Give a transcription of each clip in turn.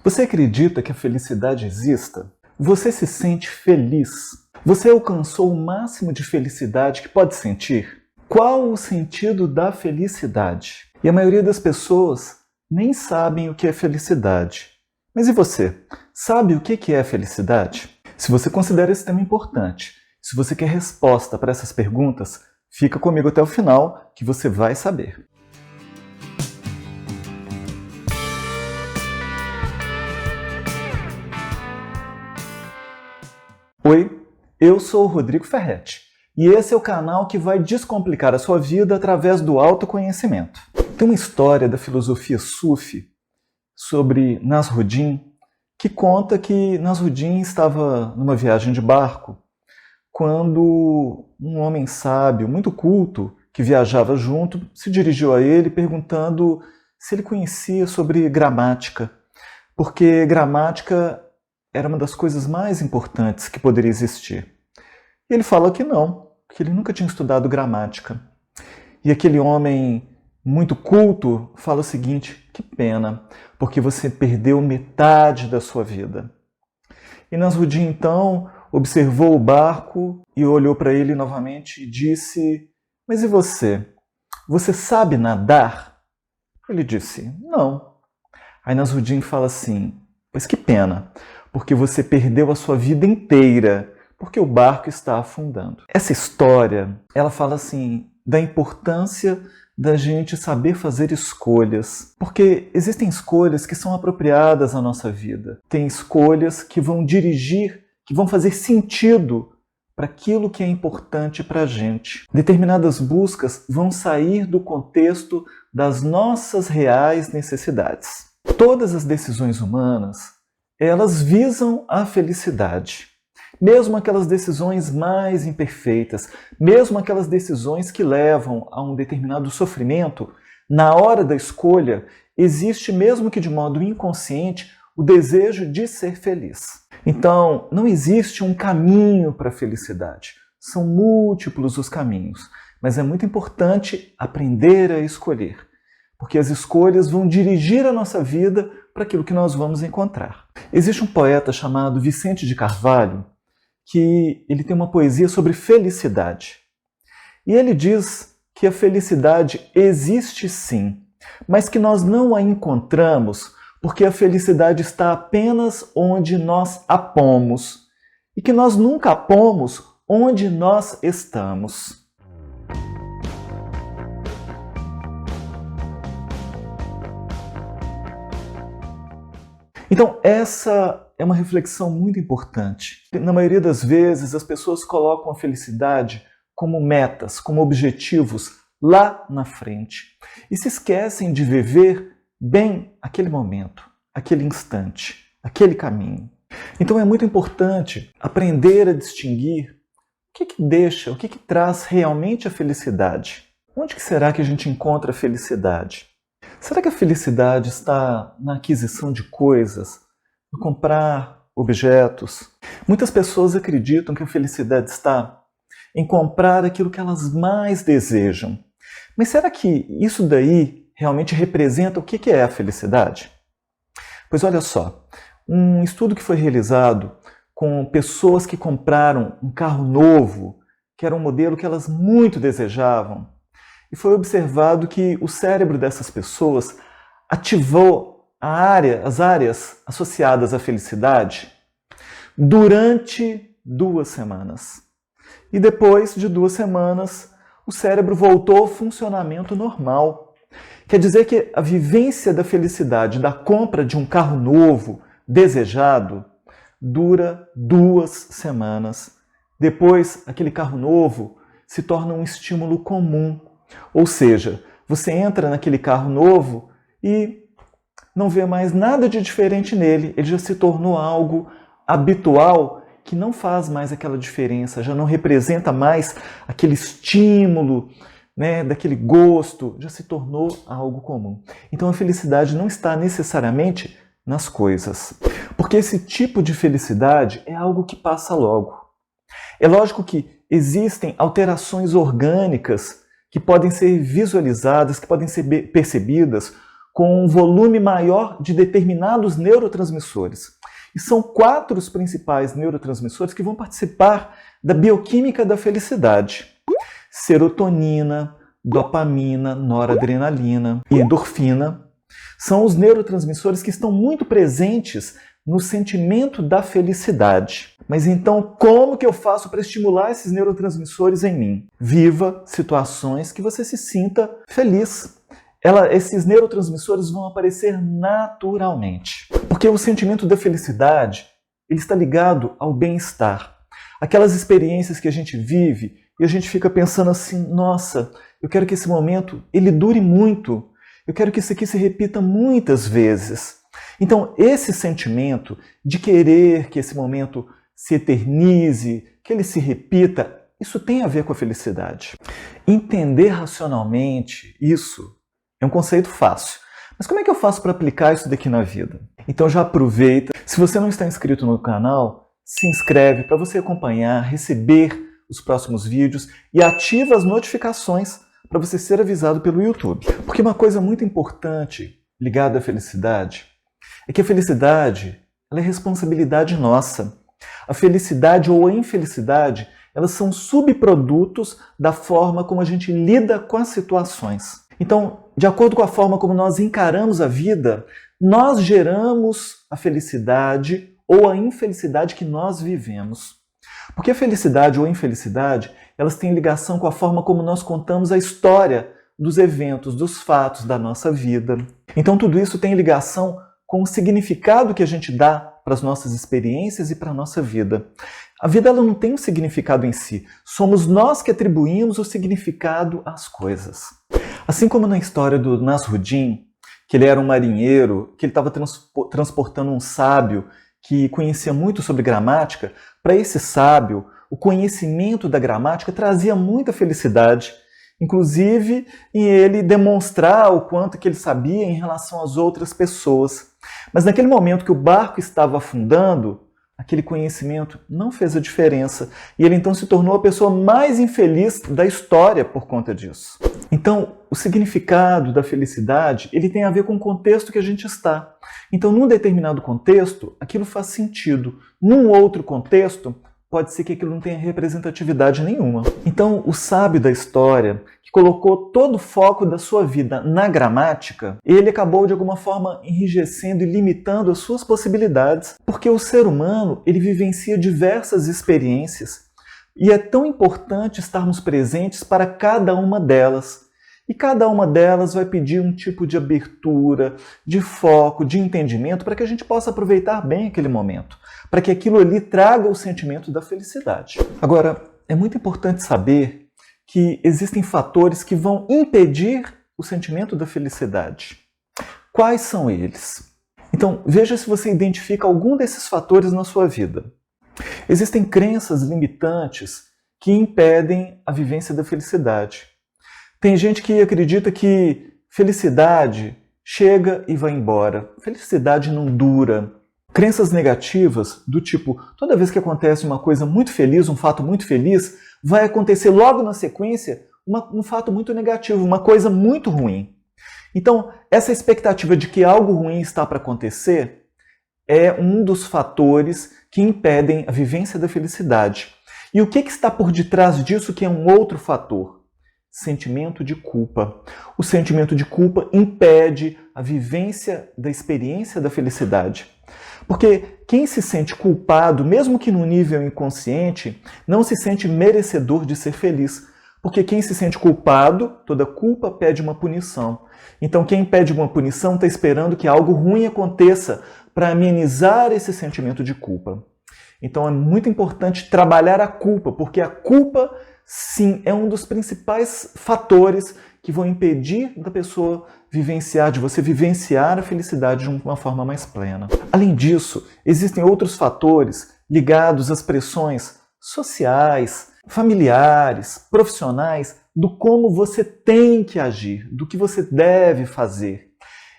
Você acredita que a felicidade exista? Você se sente feliz? Você alcançou o máximo de felicidade que pode sentir? Qual o sentido da felicidade? E a maioria das pessoas nem sabem o que é felicidade. Mas e você? Sabe o que é felicidade? Se você considera esse tema importante, se você quer resposta para essas perguntas, fica comigo até o final que você vai saber. Oi, eu sou o Rodrigo Ferretti e esse é o canal que vai descomplicar a sua vida através do autoconhecimento. Tem uma história da filosofia Sufi sobre Nasruddin que conta que Nasruddin estava numa viagem de barco quando um homem sábio, muito culto, que viajava junto, se dirigiu a ele perguntando se ele conhecia sobre gramática, porque gramática era uma das coisas mais importantes que poderia existir. E ele fala que não, que ele nunca tinha estudado gramática. E aquele homem muito culto fala o seguinte: que pena, porque você perdeu metade da sua vida. E Nasruddin então observou o barco e olhou para ele novamente e disse: mas e você? Você sabe nadar? Ele disse: não. Aí Nasruddin fala assim: pois que pena, porque você perdeu a sua vida inteira, porque o barco está afundando. Essa história, ela fala assim, da importância da gente saber fazer escolhas, porque existem escolhas que são apropriadas à nossa vida. Tem escolhas que vão dirigir, que vão fazer sentido para aquilo que é importante para a gente. Determinadas buscas vão sair do contexto das nossas reais necessidades. Todas as decisões humanas, elas visam a felicidade. Mesmo aquelas decisões mais imperfeitas, mesmo aquelas decisões que levam a um determinado sofrimento, na hora da escolha, existe, mesmo que de modo inconsciente, o desejo de ser feliz. Então, não existe um caminho para a felicidade. São múltiplos os caminhos, mas é muito importante aprender a escolher, porque as escolhas vão dirigir a nossa vida para aquilo que nós vamos encontrar. Existe um poeta chamado Vicente de Carvalho que ele tem uma poesia sobre felicidade. E ele diz que a felicidade existe sim, mas que nós não a encontramos porque a felicidade está apenas onde nós a pomos e que nós nunca a pomos onde nós estamos. Então, essa é uma reflexão muito importante. Na maioria das vezes, as pessoas colocam a felicidade como metas, como objetivos lá na frente. E se esquecem de viver bem aquele momento, aquele instante, aquele caminho. Então, é muito importante aprender a distinguir o que deixa, o que traz realmente a felicidade. Onde que será que a gente encontra a felicidade? Será que a felicidade está na aquisição de coisas, no comprar objetos? Muitas pessoas acreditam que a felicidade está em comprar aquilo que elas mais desejam. Mas será que isso daí realmente representa o que é a felicidade? Pois olha só, um estudo que foi realizado com pessoas que compraram um carro novo, que era um modelo que elas muito desejavam, e foi observado que o cérebro dessas pessoas ativou as áreas associadas à felicidade durante 2 semanas. E depois de 2 semanas, o cérebro voltou ao funcionamento normal. Quer dizer que a vivência da felicidade, da compra de um carro novo, desejado, dura 2 semanas. Depois, aquele carro novo se torna um estímulo comum. Ou seja, você entra naquele carro novo e não vê mais nada de diferente nele. Ele já se tornou algo habitual que não faz mais aquela diferença, já não representa mais aquele estímulo, daquele gosto, já se tornou algo comum. Então a felicidade não está necessariamente nas coisas, porque esse tipo de felicidade é algo que passa logo. É lógico que existem alterações orgânicas que podem ser visualizadas, que podem ser percebidas com um volume maior de determinados neurotransmissores. E são 4 os principais neurotransmissores que vão participar da bioquímica da felicidade: serotonina, dopamina, noradrenalina e endorfina. São os neurotransmissores que estão muito presentes no sentimento da felicidade. Mas então, como que eu faço para estimular esses neurotransmissores em mim? Viva situações que você se sinta feliz. Esses neurotransmissores vão aparecer naturalmente. Porque o sentimento da felicidade, ele está ligado ao bem-estar. Aquelas experiências que a gente vive e a gente fica pensando assim: nossa, eu quero que esse momento ele dure muito. Eu quero que isso aqui se repita muitas vezes. Então, esse sentimento de querer que esse momento se eternize, que ele se repita, isso tem a ver com a felicidade. Entender racionalmente isso é um conceito fácil. Mas como é que eu faço para aplicar isso daqui na vida? Então já aproveita. Se você não está inscrito no canal, se inscreve para você acompanhar, receber os próximos vídeos e ativa as notificações para você ser avisado pelo YouTube. Porque uma coisa muito importante ligada à felicidade é que a felicidade ela é responsabilidade nossa. A felicidade ou a infelicidade, elas são subprodutos da forma como a gente lida com as situações. Então, de acordo com a forma como nós encaramos a vida, nós geramos a felicidade ou a infelicidade que nós vivemos. Porque a felicidade ou a infelicidade, elas têm ligação com a forma como nós contamos a história dos eventos, dos fatos da nossa vida. Então tudo isso tem ligação com o significado que a gente dá para as nossas experiências e para a nossa vida. A vida ela não tem um significado em si. Somos nós que atribuímos o significado às coisas. Assim como na história do Nasruddin, que ele era um marinheiro, que ele estava transportando um sábio que conhecia muito sobre gramática, para esse sábio, o conhecimento da gramática trazia muita felicidade, inclusive em ele demonstrar o quanto que ele sabia em relação às outras pessoas. Mas naquele momento que o barco estava afundando, aquele conhecimento não fez a diferença. E ele então se tornou a pessoa mais infeliz da história por conta disso. Então, o significado da felicidade, ele tem a ver com o contexto que a gente está. Então, num determinado contexto, aquilo faz sentido. Num outro contexto, pode ser que aquilo não tenha representatividade nenhuma. Então, o sábio da história, que colocou todo o foco da sua vida na gramática, ele acabou de alguma forma enrijecendo e limitando as suas possibilidades, porque o ser humano, ele vivencia diversas experiências e é tão importante estarmos presentes para cada uma delas. E cada uma delas vai pedir um tipo de abertura, de foco, de entendimento para que a gente possa aproveitar bem aquele momento, para que aquilo ali traga o sentimento da felicidade. Agora, é muito importante saber que existem fatores que vão impedir o sentimento da felicidade. Quais são eles? Então, veja se você identifica algum desses fatores na sua vida. Existem crenças limitantes que impedem a vivência da felicidade. Tem gente que acredita que felicidade chega e vai embora. Felicidade não dura. Crenças negativas do tipo, toda vez que acontece uma coisa muito feliz, um fato muito feliz, vai acontecer logo na sequência um fato muito negativo, uma coisa muito ruim. Então, essa expectativa de que algo ruim está para acontecer é um dos fatores que impedem a vivência da felicidade. E o que está por detrás disso que é um outro fator? Sentimento de culpa. O sentimento de culpa impede a vivência da experiência da felicidade. Porque quem se sente culpado, mesmo que no nível inconsciente, não se sente merecedor de ser feliz. Porque quem se sente culpado, toda culpa pede uma punição. Então quem pede uma punição está esperando que algo ruim aconteça para amenizar esse sentimento de culpa. Então é muito importante trabalhar a culpa, porque a culpa, sim, é um dos principais fatores que vão impedir da pessoa vivenciar, de você vivenciar a felicidade de uma forma mais plena. Além disso, existem outros fatores ligados às pressões sociais, familiares, profissionais, do como você tem que agir, do que você deve fazer.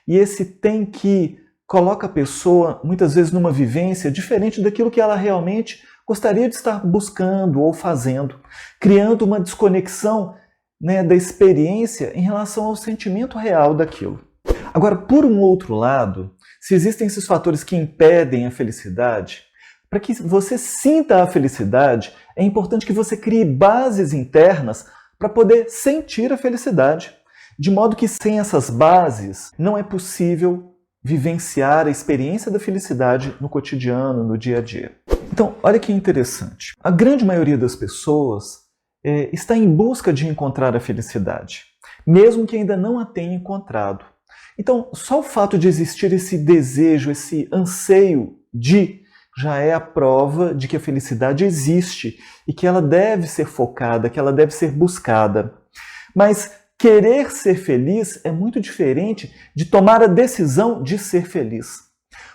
E esse tem que coloca a pessoa, muitas vezes, numa vivência diferente daquilo que ela realmente gostaria de estar buscando ou fazendo, criando uma desconexão, da experiência em relação ao sentimento real daquilo. Agora, por um outro lado, se existem esses fatores que impedem a felicidade, para que você sinta a felicidade, é importante que você crie bases internas para poder sentir a felicidade. De modo que sem essas bases, não é possível vivenciar a experiência da felicidade no cotidiano, no dia a dia. Então, olha que interessante. A grande maioria das pessoas está em busca de encontrar a felicidade, mesmo que ainda não a tenha encontrado. Então, só o fato de existir esse desejo, esse anseio já é a prova de que a felicidade existe e que ela deve ser focada, que ela deve ser buscada. Mas querer ser feliz é muito diferente de tomar a decisão de ser feliz.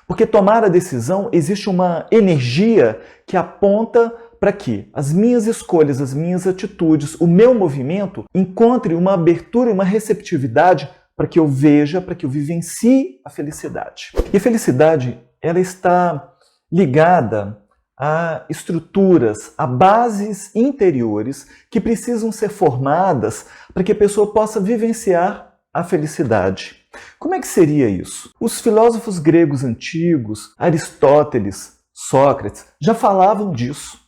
Porque tomar a decisão, existe uma energia que aponta para que as minhas escolhas, as minhas atitudes, o meu movimento encontre uma abertura e uma receptividade para que eu veja, para que eu vivencie a felicidade. E a felicidade, ela está ligada a estruturas, a bases interiores que precisam ser formadas para que a pessoa possa vivenciar a felicidade. Como é que seria isso? Os filósofos gregos antigos, Aristóteles, Sócrates, já falavam disso.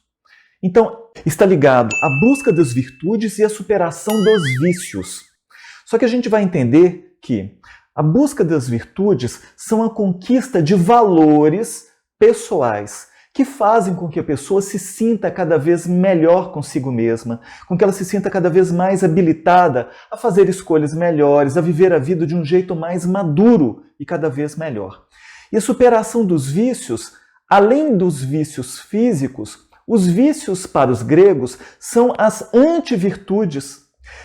Então, está ligado à busca das virtudes e à superação dos vícios. Só que a gente vai entender que a busca das virtudes são a conquista de valores pessoais que fazem com que a pessoa se sinta cada vez melhor consigo mesma, com que ela se sinta cada vez mais habilitada a fazer escolhas melhores, a viver a vida de um jeito mais maduro e cada vez melhor. E a superação dos vícios, além dos vícios físicos, os vícios para os gregos são as antivirtudes.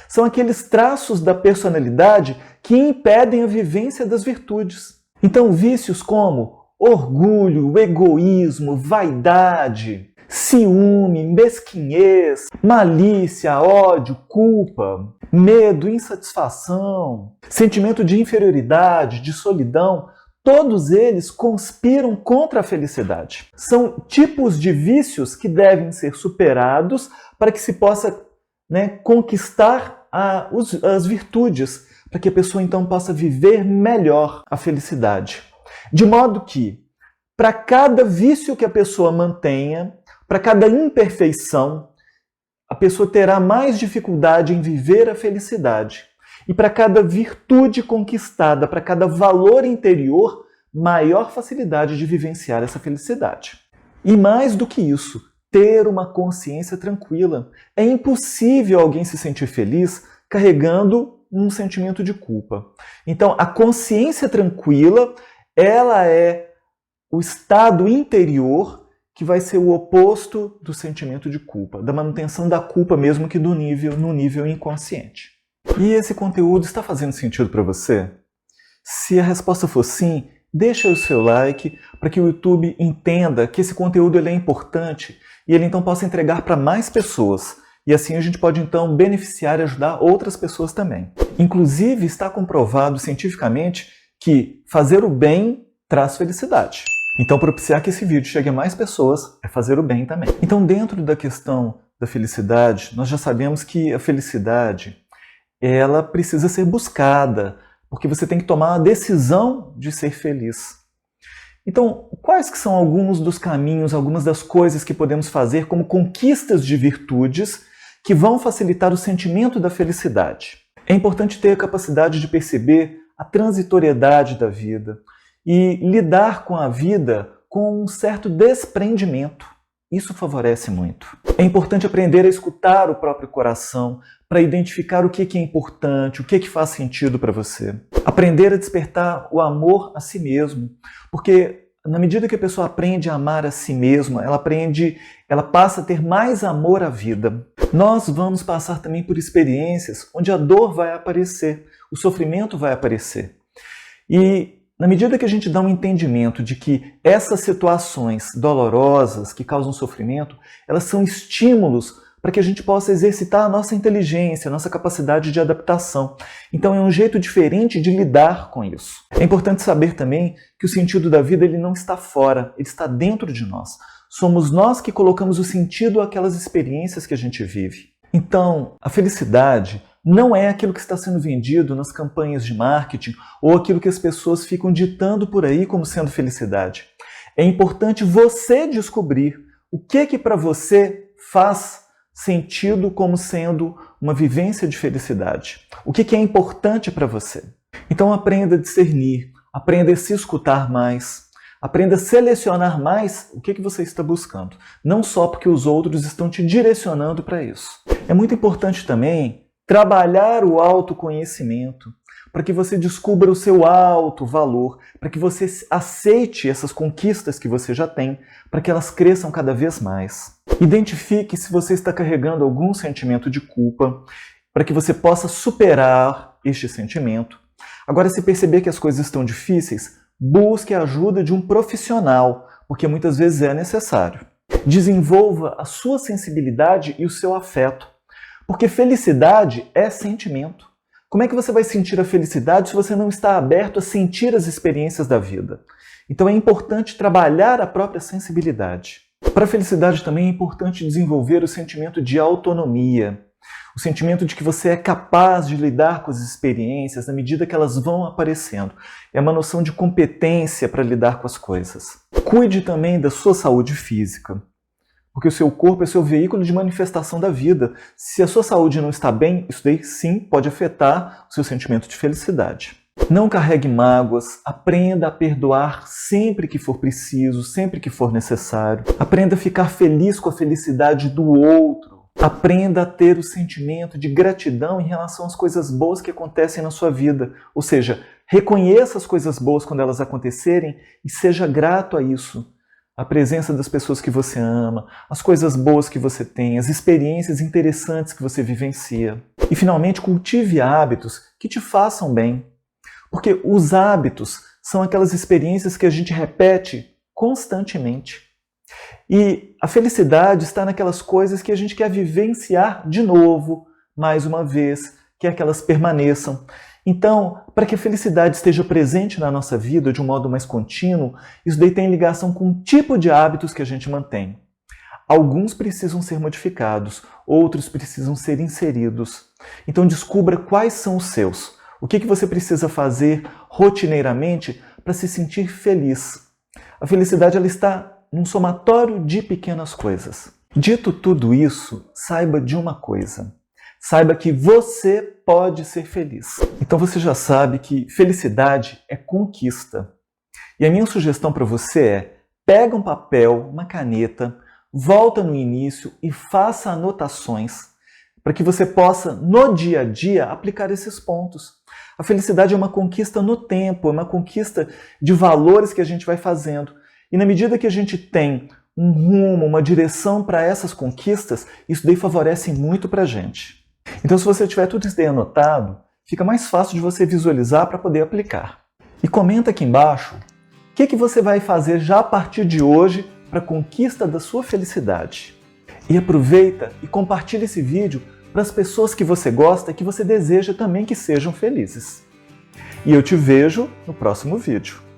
São aqueles traços da personalidade que impedem a vivência das virtudes. Então, vícios como orgulho, egoísmo, vaidade, ciúme, mesquinhez, malícia, ódio, culpa, medo, insatisfação, sentimento de inferioridade, de solidão, todos eles conspiram contra a felicidade. São tipos de vícios que devem ser superados para que se possa conquistar as virtudes, para que a pessoa então possa viver melhor a felicidade. De modo que, para cada vício que a pessoa mantenha, para cada imperfeição, a pessoa terá mais dificuldade em viver a felicidade. E para cada virtude conquistada, para cada valor interior, maior facilidade de vivenciar essa felicidade. E mais do que isso, ter uma consciência tranquila. É impossível alguém se sentir feliz carregando um sentimento de culpa. Então, a consciência tranquila, ela é o estado interior que vai ser o oposto do sentimento de culpa, da manutenção da culpa mesmo que no nível inconsciente. E esse conteúdo está fazendo sentido para você? Se a resposta for sim, deixa o seu like para que o YouTube entenda que esse conteúdo ele é importante e ele então possa entregar para mais pessoas. E assim a gente pode então beneficiar e ajudar outras pessoas também. Inclusive está comprovado cientificamente que fazer o bem traz felicidade. Então propiciar que esse vídeo chegue a mais pessoas é fazer o bem também. Então dentro da questão da felicidade, nós já sabemos que a felicidade ela precisa ser buscada, porque você tem que tomar a decisão de ser feliz. Então, quais que são alguns dos caminhos, algumas das coisas que podemos fazer como conquistas de virtudes que vão facilitar o sentimento da felicidade? É importante ter a capacidade de perceber a transitoriedade da vida e lidar com a vida com um certo desprendimento. Isso favorece muito. É importante aprender a escutar o próprio coração para identificar o que é importante, o que faz sentido para você. Aprender a despertar o amor a si mesmo, porque na medida que a pessoa aprende a amar a si mesma, ela passa a ter mais amor à vida. Nós vamos passar também por experiências onde a dor vai aparecer, o sofrimento vai aparecer. E na medida que a gente dá um entendimento de que essas situações dolorosas que causam sofrimento, elas são estímulos para que a gente possa exercitar a nossa inteligência, a nossa capacidade de adaptação. Então é um jeito diferente de lidar com isso. É importante saber também que o sentido da vida ele não está fora, ele está dentro de nós. Somos nós que colocamos o sentido àquelas experiências que a gente vive. Então, a felicidade não é aquilo que está sendo vendido nas campanhas de marketing ou aquilo que as pessoas ficam ditando por aí como sendo felicidade. É importante você descobrir o que para você faz sentido como sendo uma vivência de felicidade. O que é importante para você. Então aprenda a discernir, aprenda a se escutar mais, aprenda a selecionar mais o que você está buscando. Não só porque os outros estão te direcionando para isso. É muito importante também trabalhar o autoconhecimento, para que você descubra o seu alto valor, para que você aceite essas conquistas que você já tem, para que elas cresçam cada vez mais. Identifique se você está carregando algum sentimento de culpa, para que você possa superar este sentimento. Agora, se perceber que as coisas estão difíceis, busque a ajuda de um profissional, porque muitas vezes é necessário. Desenvolva a sua sensibilidade e o seu afeto, porque felicidade é sentimento. Como é que você vai sentir a felicidade se você não está aberto a sentir as experiências da vida? Então é importante trabalhar a própria sensibilidade. Para a felicidade também é importante desenvolver o sentimento de autonomia, o sentimento de que você é capaz de lidar com as experiências na medida que elas vão aparecendo. É uma noção de competência para lidar com as coisas. Cuide também da sua saúde física, porque o seu corpo é seu veículo de manifestação da vida. Se a sua saúde não está bem, isso daí sim pode afetar o seu sentimento de felicidade. Não carregue mágoas, aprenda a perdoar sempre que for preciso, sempre que for necessário. Aprenda a ficar feliz com a felicidade do outro. Aprenda a ter o sentimento de gratidão em relação às coisas boas que acontecem na sua vida. Ou seja, reconheça as coisas boas quando elas acontecerem e seja grato a isso. A presença das pessoas que você ama, as coisas boas que você tem, as experiências interessantes que você vivencia. E, finalmente, cultive hábitos que te façam bem. Porque os hábitos são aquelas experiências que a gente repete constantemente. E a felicidade está naquelas coisas que a gente quer vivenciar de novo, mais uma vez, quer que elas permaneçam. Então, para que a felicidade esteja presente na nossa vida de um modo mais contínuo, isso daí tem ligação com o tipo de hábitos que a gente mantém. Alguns precisam ser modificados, outros precisam ser inseridos. Então descubra quais são os seus. O que você precisa fazer rotineiramente para se sentir feliz. A felicidade ela está num somatório de pequenas coisas. Dito tudo isso, saiba de uma coisa. Saiba que você pode ser feliz. Então você já sabe que felicidade é conquista. E a minha sugestão para você é: pega um papel, uma caneta, volta no início e faça anotações para que você possa, no dia a dia, aplicar esses pontos. A felicidade é uma conquista no tempo, é uma conquista de valores que a gente vai fazendo. E na medida que a gente tem um rumo, uma direção para essas conquistas, isso daí favorece muito para a gente. Então, se você tiver tudo isso daí anotado, fica mais fácil de você visualizar para poder aplicar. E comenta aqui embaixo o que você vai fazer já a partir de hoje para a conquista da sua felicidade. E aproveita e compartilha esse vídeo para as pessoas que você gosta e que você deseja também que sejam felizes. E eu te vejo no próximo vídeo.